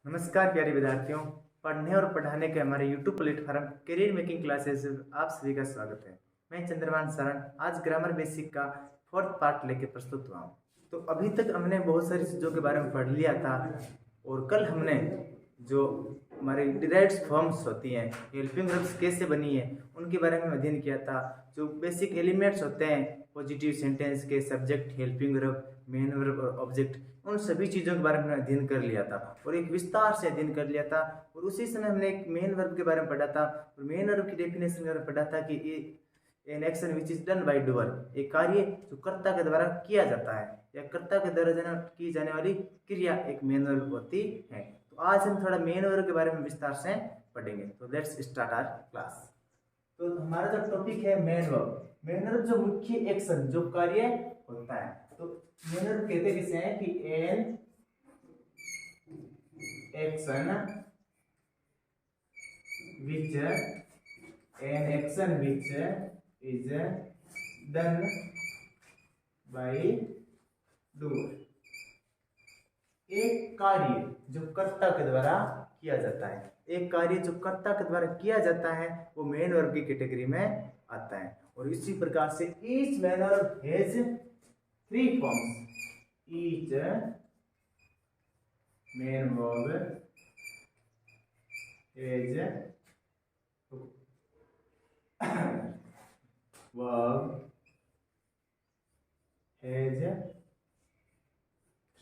नमस्कार प्यारे विद्यार्थियों। पढ़ने और पढ़ाने के हमारे YouTube platform career making classes आप सभी का स्वागत है। मैं चंद्रमान शरण आज ग्रामर बेसिक का फोर्थ पार्ट लेके प्रस्तुत हुआ हूँ। तो अभी तक हमने बहुत सारी चीज़ों के बारे में पढ़ लिया था और कल हमने जो हमारी डिराइव्ड फॉर्म्स होती हैं, हेल्पिंग वर्ब्स कैसे बनी है, उनके बारे में अध्ययन किया था। जो बेसिक एलिमेंट्स होते हैं पॉजिटिव सेंटेंस के, subject, helping verb, main verb और ऑब्जेक्ट, उन सभी चीज़ों के बारे में अध्ययन कर लिया था और एक विस्तार से अध्ययन कर लिया था। और उसी समय हमने एक मेन वर्ब के बारे में पढ़ा था और मेन वर्ब की डेफिनेशन के बारे में पढ़ा था कि an action which is done by doer, एक कार्य जो कर्ता के द्वारा किया जाता है या कर्ता के द्वारा की जाने वाली क्रिया एक मेन वर्ब होती है। तो आज हम थोड़ा मेन वर्ब के बारे में विस्तार से पढ़ेंगे। तो लेट्स स्टार्ट आवर क्लास। तो हमारा जो टॉपिक है मेन वर्ब। मेन वर्ब जो मुख्य एक्शन, जो कार्य होता है, तो मेन वर्ब कहते किसे हैं कि an action which is done by doer, एक कार्य जो कर्ता के द्वारा किया जाता है। एक कार्य जो कर्ता के द्वारा किया जाता है वो मेन वर्ब की कैटेगरी में आता है। और इसी प्रकार से each main verb has three forms. Each main verb has verb has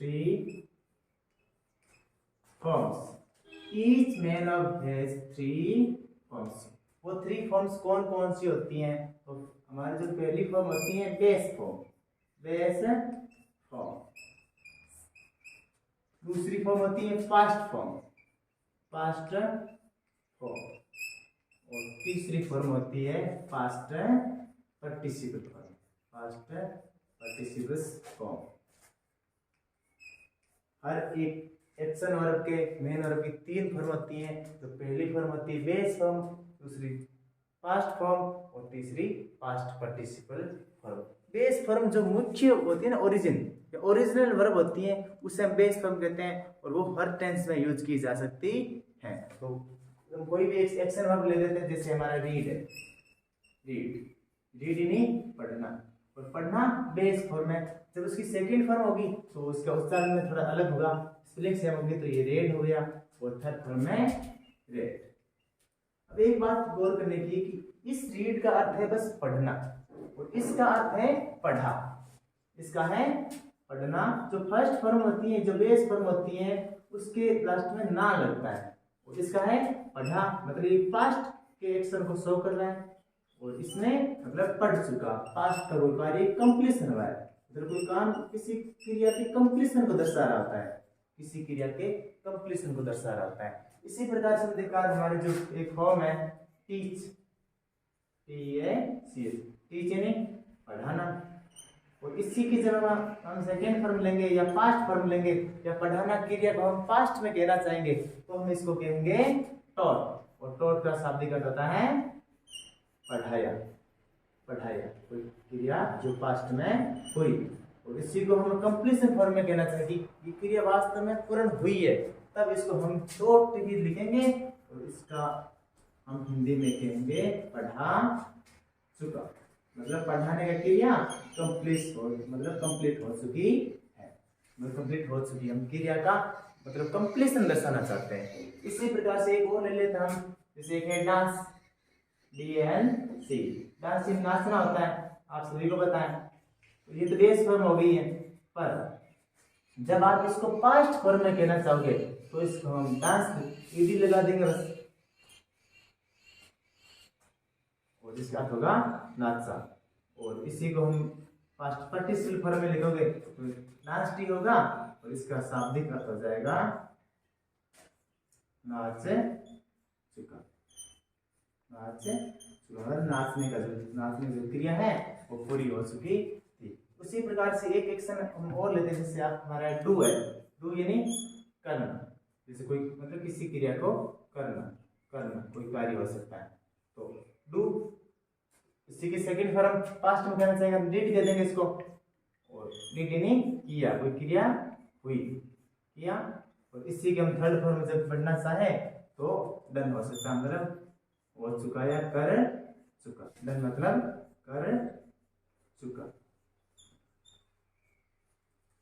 three forms. Each man of has three forms. वो थ्री फॉर्म्स कौन कौन सी होती हैं? तो हमारी जो पहली फॉर्म होती है बेस फॉर्म, बेस फॉर्म। दूसरी फॉर्म होती है पास्ट फॉर्म, पास्ट फॉर्म। और तीसरी फॉर्म होती है past participle form, past participle form. हर एक एक्शन वर्ब के, मेन वर्ब की तीन फॉर्म होती हैं। तो पहली फॉर्म होती है बेस फॉर्म, दूसरी पास्ट फॉर्म और तीसरी past participle form. Base form जो मुख्य होती है ना, ओरिजिनल वर्ब होती है, उसे हम बेस फॉर्म कहते हैं और वो हर टेंस में यूज की जा सकती है। तो हम कोई भी एक्शन वर्ब ले लेते हैं, जैसे हमारा रीड है, रीड यानी पढ़ना, और पढ़ना बेस फॉर्म है। जब उसकी सेकंड फॉर्म होगी तो उसका उच्चारण में थोड़ा अलग होगा, स्पेलिंग सेम होगी, तो ये रेड हो गया। और थर्ड फॉर्म में रेड। अब एक बात गौर करने की कि इस रीड का अर्थ है बस पढ़ना और इसका अर्थ है पढ़ा। इसका है पढ़ना। जो फर्स्ट फॉर्म होती है, जो बेस फॉर्म होती है, उसके लास्ट में ना लगता है और इसका है पढ़ा, मतलब ये पास्ट के एक्शन को शो कर रहा है और इसमें मतलब पढ़ चुका। पास्ट का कोई कार्य कंप्लीशन हुआ है, मतलब कोई काम किसी क्रिया के कंप्लीशन को दर्शा रहा होता है, किसी क्रिया के कंप्लीशन को दर्शा रहा होता है। इसी प्रकार से देखा हमारे जो एक फॉर्म है टीच, टीच यानी पढ़ाना। और इसी की जब हम सेकेंड फॉर्म लेंगे या पास्ट फॉर्म लेंगे या पढ़ाना क्रिया को हम पास्ट में कहना चाहेंगे तो हम इसको कहेंगे टॉट। और टॉट का शाब्दिक अर्थ होता है पढ़ाया, पढ़ाया कोई क्रिया जो पास्ट में हुई। और इसी को हम कंप्लीशन फॉर्म में कहना चाहेंगे कि ये क्रिया वास्तव में पूर्ण हुई है, तब इसको हम टॉट ही लिखेंगे और इसका हम हिंदी में कहेंगे पढ़ा चुका। मतलब पढ़ाने का क्रिया कंप्लीट हो, मतलब कंप्लीट हो चुकी है, मतलब कंप्लीट हो चुकी है। हम क्रिया का मतलब कंप्लीशन दर्शाना चाहते हैं। इसी प्रकार से एक और ले लेते हैं हम, जैसे एक है डांस, DNC। डांस नाचना होता है, आप सभी को पता है। तो ये तो बेस फॉर्म हो गई है, पर जब आप इसको पास्ट फॉर्म में कहना चाहोगे तो इसको हम डांस ईडी लगा देंगे बस, और जिसका अर्थ होगा नाचा। और इसी को हम पास्ट पार्टिसिपल फॉर्म में लिखोगे तो नाचती होगा और इसका शाब्दिक अर्थ हो जाएगा नाच चुका, नाच चुका। नाचने का जो क्रिया है वो पूरी हो चुकी थी। उसी प्रकार से एक एक्शन हम और लेते हैं, जैसे आप हमारा डू है, डू यानी करना। जैसे कोई मतलब किसी क्रिया को करना, करना कोई कार्य हो सकता है, तो डू। इसी की सेकंड फॉर्म पास्ट में कहना चाहिए, हम डिड कह देंगे इसको। और डिड यानी किया, कोई क्रिया हुई, किया और इसी के हम थर्ड फॉर्म में जब पढ़ना चाहे तो डन हो सकता है, मतलब हो चुका या कर चुका। डन मतलब कर चुका।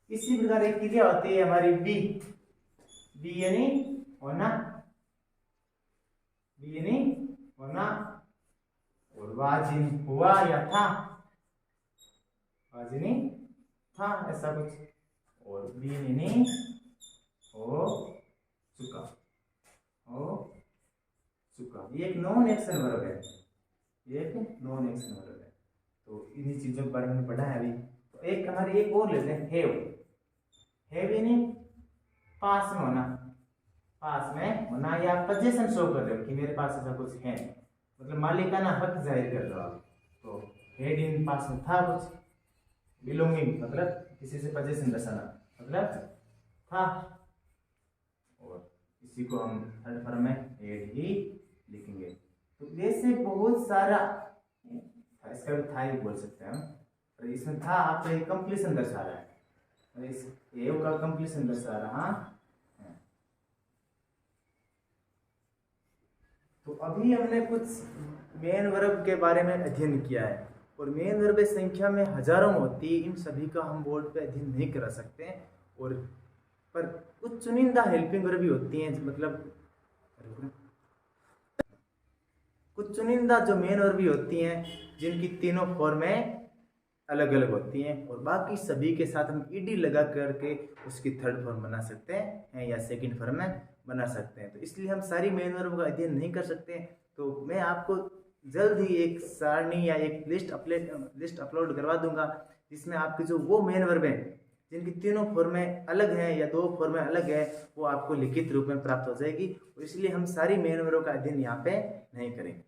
इसी प्रकार एक क्रिया होती है हमारी बी, बी यानी होना, बी यानी होना, और वाज यानी हुआ या था, वाज यानी था ऐसा कुछ, और बी यानी हो चुका, हो चुका। ये एक नॉन एक्शन वर्ब है, ये एक नॉन एक्शन वर्ब है। तो इन्हीं चीजों के बारे में पढ़ा है अभी। तो एक हमारी एक और लेते हैं, हैव। हैव यानी पास में होना, पास में होना, या पोजीशन शो कर रहे हो कि मेरे पास ऐसा कुछ है, मतलब मालिकाना हक जाहिर कर रहे हो आप। तो हेड इन पास में था कुछ, बिलोंगिंग मतलब किसी से पोजीशन दर्शाना, मतलब था, और इसी को हम थर्ड फॉर्म में हेड ही लिखेंगे। तो जैसे बहुत सारा, इसका भी था ही बोल सकते हैं हम, और इसमें था आपका ये कंप्लीशन दर्शा रहा है, और इस एव का कंप्लीशन दर्शा रहा है। तो अभी हमने कुछ मेन वर्ब के बारे में अध्ययन किया है, और मेन वर्ब संख्या में हजारों होती है, इन सभी का हम बोर्ड पे अध्ययन नहीं करा सकते। और पर कुछ चुनिंदा हेल्पिंग वर्ब भी होती हैं, मतलब कुछ चुनिंदा जो मेन वर्ब भी होती हैं जिनकी तीनों फॉर्में अलग अलग होती हैं, और बाकी सभी के साथ हम ईडी लगा करके उसकी थर्ड फॉर्म बना सकते हैं या सेकंड फॉर्म में बना सकते हैं। तो इसलिए हम सारी मेन वर्ब का अध्ययन नहीं कर सकते। तो मैं आपको जल्द ही एक सारणी या एक लिस्ट अपलोड करवा दूंगा, जिसमें आपकी जो वो मेन वर्ब हैं जिनकी तीनों फॉर्में अलग हैं या दो फॉर्में अलग है, वो आपको लिखित रूप में प्राप्त हो जाएगी। और इसलिए हम सारी मेन वर्ब का अध्ययन यहाँ पे नहीं करेंगे।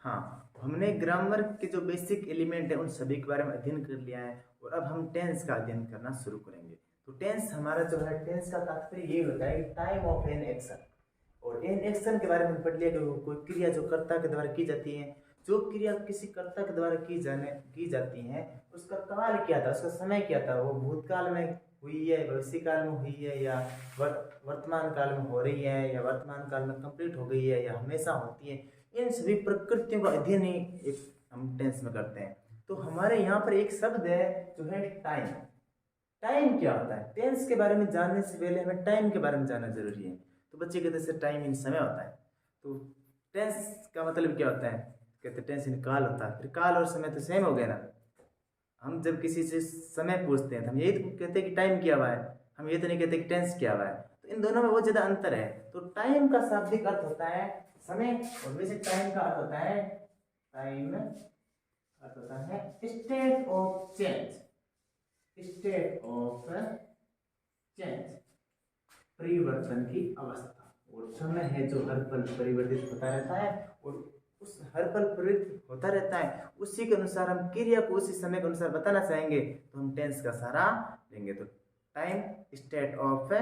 हाँ, हमने ग्रामर के जो बेसिक एलिमेंट है उन सभी के बारे में अध्ययन कर लिया है, और अब हम टेंस का अध्ययन करना शुरू करेंगे। तो टेंस हमारा जो है, टेंस का तात्पर्य ये होता है कि टाइम ऑफ एन एक्शन। और एन एक्शन के बारे में पढ़ लिया कि कोई क्रिया जो कर्ता के द्वारा की जाती है। जो क्रिया किसी कर्ता के द्वारा की जाती है उसका काल क्या था, उसका समय क्या था, वो भूतकाल में हुई है, भविष्य काल में हुई है, या वर्तमान काल में हो रही है, या वर्तमान काल में कंप्लीट हो गई है, या हमेशा होती है। इन सभी प्रकृतियों का अध्ययन ही एक हम टेंस में करते हैं। तो हमारे यहाँ पर एक शब्द है जो है टाइम। टाइम क्या होता है? टेंस के बारे में जानने से पहले हमें टाइम के बारे में जानना जरूरी है। तो बच्चे कहते हैं टाइम इन समय होता है। तो टेंस का मतलब क्या होता है? कहते टेंस इन काल होता है। फिर काल और समय तो सेम हो गया ना। हम जब किसी से समय पूछते हैं तो हम यही तो कहते हैं कि टाइम क्या हुआ है, हम ये तो नहीं कहते कि टेंस क्या हुआ है। तो इन दोनों में बहुत ज्यादा अंतर है। तो टाइम का शाब्दिक अर्थ होता है समय, और वैसे टाइम का अर्थ होता है state of change, state of change, परिवर्तन की अवस्था। और समय है जो हर पल परिवर्तित होता रहता है, और उस हर पल परिवर्तित होता रहता है, उसी के अनुसार हम क्रिया को उसी समय के अनुसार बताना चाहेंगे तो हम टेंस का सहारा लेंगे। तो टाइम स्टेट ऑफ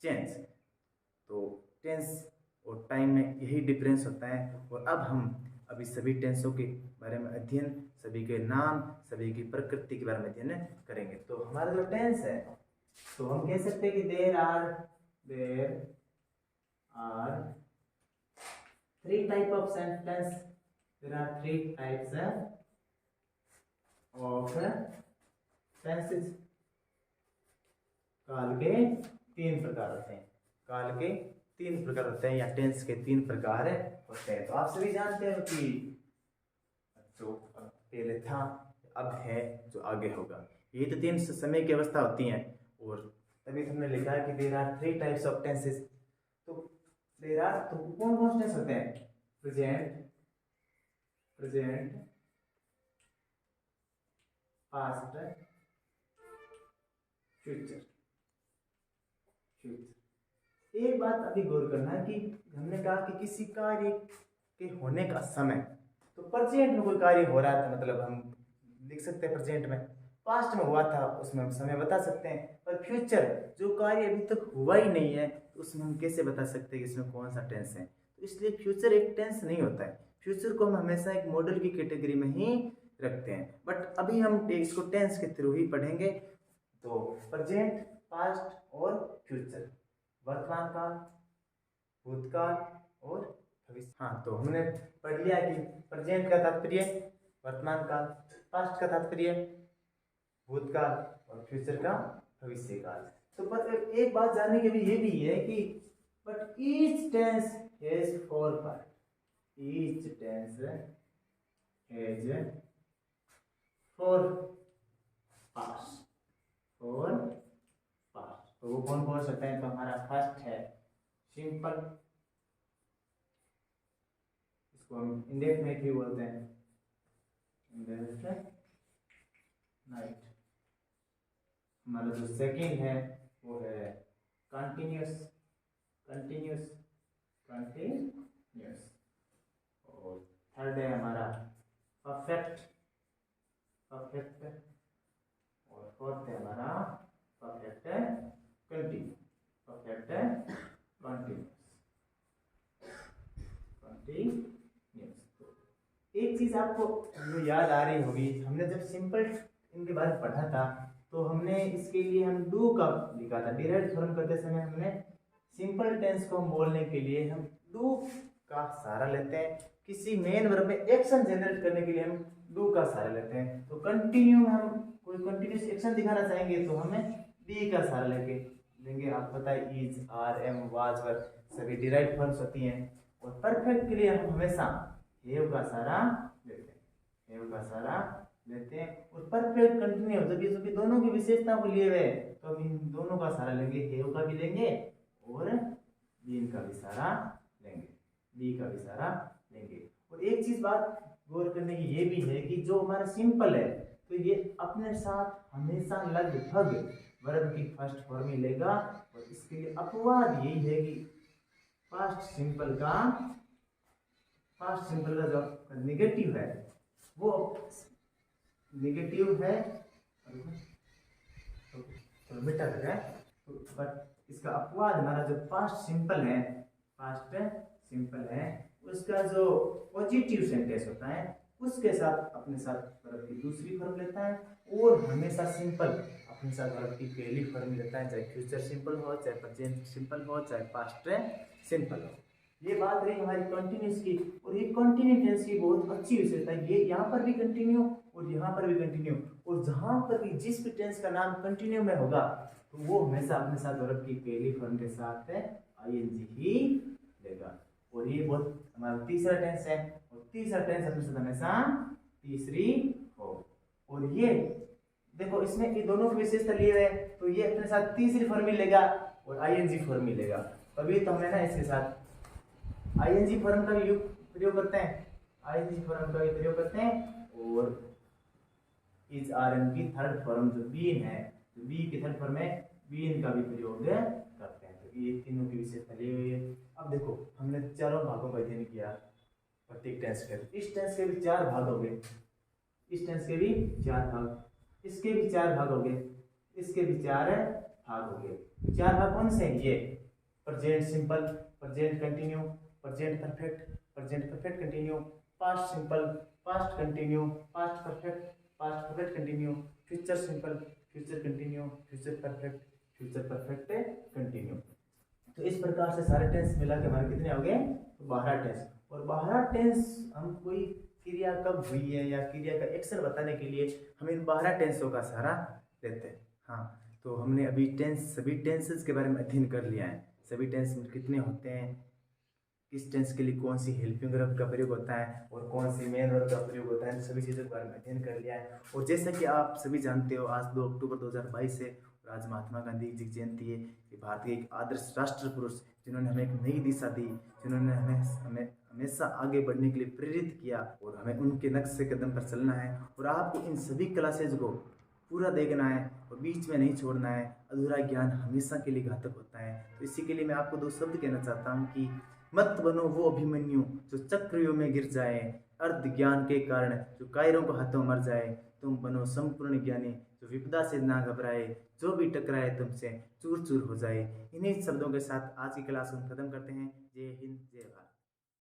चेंज। तो टेंस और टाइम में यही डिफरेंस होता है। और अब हम अभी सभी टेंसों के बारे में अध्ययन, सभी के नाम, सभी की प्रकृति के बारे में अध्ययन करेंगे। तो हमारा जो टेंस है, तो हम कह सकते हैं कि there are three type of sentence. There are three types of tenses. काल के तीन प्रकार होते हैं, काल के तीन प्रकार होते हैं, या टेंस के तीन प्रकार होते हैं। तो आप सभी जानते हो कि जो पहले था, अब है, जो आगे होगा, ये तो तीन समय की अवस्था होती हैं। और तभी हमने लिखा है कि there are three types of tenses. तो देयर आर, तो कौन कौन से टेंस होते हैं? Present, past, future. एक बात अभी गौर करना है कि हमने कहा कि किसी कार्य के होने का समय, तो प्रेजेंट में कोई कार्य हो रहा था, मतलब हम लिख सकते हैं प्रेजेंट में। पास्ट में हुआ था, उसमें हम समय बता सकते हैं। पर फ्यूचर, जो कार्य अभी तक हुआ ही नहीं है, तो उसमें हम कैसे बता सकते हैं कि इसमें कौन सा टेंस है? तो इसलिए फ्यूचर एक टेंस नहीं होता है। फ्यूचर को हम हमेशा एक मॉडल की कैटेगरी में ही रखते हैं। बट अभी हम इसको टेंस के थ्रू ही पढ़ेंगे। तो प्रेजेंट पास्ट और फ्यूचर, वर्तमान काल, भूतकाल और भविष्य। हाँ, तो हमने पढ़ लिया कि प्रेजेंट का तात्पर्य वर्तमान काल, पास्ट का तात्पर्य भूतकाल और फ्यूचर का भविष्य काल। तो पर एक बात जानने के लिए ये भी है कि but each tense has four part, each tense has four parts, four parts. तो वो कौन कौन सकते हैं? तो हमारा फर्स्ट है सिंपल, इसको हम इंडेफिनिट भी बोलते हैं, इंडेफिनिट नाइट। हमारा जो सेकंड है वो है कंटिन्यूस, कंटिन्यूस, कंटिन्यूस। और थर्ड है हमारा परफेक्ट, परफेक्ट। और फोर्थ है हमारा perfect continue, perfect continuous, continuous. एक चीज आपको जो याद आ रही होगी, हमने जब सिंपल इनके बारे में पढ़ा था तो हमने इसके लिए हम डू का लिखा था। डिराइव्ड फॉर्म करते समय हमने सिंपल टेंस को हम बोलने के लिए हम डू का सहारा लेते हैं। किसी मेन वर्ब में एक्शन जनरेट करने के लिए हम डू का सहारा लेते हैं। तो कंटिन्यू में हम कोई कंटिन्यूस एक्शन दिखाना चाहेंगे तो हमें बी का सहारा लेंगे। आप पता है इज, आर, एम, वाज, वर सभी डिराइव्ड फॉर्म्स होती हैं। और परफेक्ट के लिए हम हमेशा हैव का सहारा लेते हैं, हैव का सहारा लेते हैं। और परफेक्ट कंटिन्यू जब ये सभी दोनों की विशेषता को लिए हुए तो हम इन दोनों का सहारा लेंगे, हैव का भी लेंगे और बीन का भी सहारा लेंगे, बी का भी सहारा लेंगे। और एक चीज बात गौर करने की ये भी है कि जो हमारा सिंपल है तो ये अपने साथ हमेशा लगभग वर्ब की फर्स्ट फॉर्म ही लेगा। और इसके लिए अपवाद यही है कि पास्ट सिंपल का जो नेगेटिव है वो नेगेटिव है, तो बेटा लगा बट इसका अपवाद हमारा जो पास्ट सिंपल है, पास्ट सिंपल है, उसका जो पॉजिटिव सेंटेंस होता है उसके साथ अपने साथ वर्ब की दूसरी फॉर्म लेता है। और हमेशा सिंपल अपने साथ वर्ब की पहली फॉर्म लेता है, चाहे फ्यूचर सिंपल हो, चाहे प्रेजेंट सिंपल हो, चाहे पास्ट सिंपल हो। ये बात रही हमारी कंटिन्यूस की। और ये कंटिन्यू टेंस की बहुत अच्छी विशेषता है, ये यहाँ पर भी कंटिन्यू और यहाँ पर भी कंटिन्यू। और जहाँ पर भी जिस भी टेंस का नाम कंटिन्यू में होगा तो वो हमेशा अपने साथ वर्ब की पहली फॉर्म के साथ आईएनजी ही लेगा। और ये बहुत हमारा तीसरा टेंस है, और तीसरा टेंस अपने साथ हमेशा तीसरी हो। और ये देखो इसमें ये दोनों की विशेषता लिए हुए, तो ये अपने साथ तीसरी फॉर्म मिलेगा और आईएनजी फॉर्म मिलेगा। तभी तो हमें ना इसके साथ आईएनजी फॉर्म का भी प्रयोग करते हैं, आईएनजी फॉर्म का भी प्रयोग करते हैं। और इज, आर, एम की थर्ड फॉर्म जो बीन है, तो बी की थर्ड फॉर्म है बीन का भी प्रयोग करते हैं। तो ये तीनों की विशेषता ली हुई है। अब देखो हमने चारों भागों का अध्ययन किया प्रत्येक टेंस के। इस टेंस के भी 4 भाग हो गए, इस टेंस के भी 4 भाग, इसके भी 4 भाग हो गए, इसके भी 4 भाग हो गए। 4 भाग कौन से हैं? ये present simple, present continue, present perfect continue, past simple, past continue, past perfect continue, future simple, future continue, future perfect continue. तो इस प्रकार से सारे टेंस मिला के हमारे कितने हो गए? 12 टेंस। और 12 टेंस हम कोई क्रिया कब हुई है या क्रिया का एक्शन बताने के लिए हम इन 12 टेंसों का सहारा लेते हैं। हाँ, तो हमने अभी सभी टेंसेस के बारे में अध्ययन कर लिया है। सभी टेंस कितने होते हैं, किस टेंस के लिए कौन सी हेल्पिंग वर्ब का प्रयोग होता है और कौन सी मेन वर्ब का प्रयोग होता है, सभी चीज़ों के बारे में अध्ययन कर लिया है। और जैसा कि आप सभी जानते हो, आज 2 अक्टूबर 2022 है और आज महात्मा गांधी जी की जयंती है। ये भारत के एक आदर्श राष्ट्र पुरुष जिन्होंने हमें एक नई दिशा दी, जिन्होंने हमें हमेशा आगे बढ़ने के लिए प्रेरित किया और हमें उनके नक्शे कदम पर चलना है। और आपको इन सभी क्लासेज को पूरा देखना है और बीच में नहीं छोड़ना है। अधूरा ज्ञान हमेशा के लिए घातक होता है। तो इसी के लिए मैं आपको 2 शब्द कहना चाहता हूँ कि मत बनो वो अभिमन्यु जो चक्रव्यूह में गिर जाए, अर्ध ज्ञान के कारण जो कायरों को हाथों मर जाए। तुम बनो संपूर्ण ज्ञानी जो विपदा से ना घबराए, जो भी टकराए तुमसे चूर चूर हो जाए। इन्हीं शब्दों के साथ आज की क्लास को खत्म करते हैं। जय हिंद, जय भारत।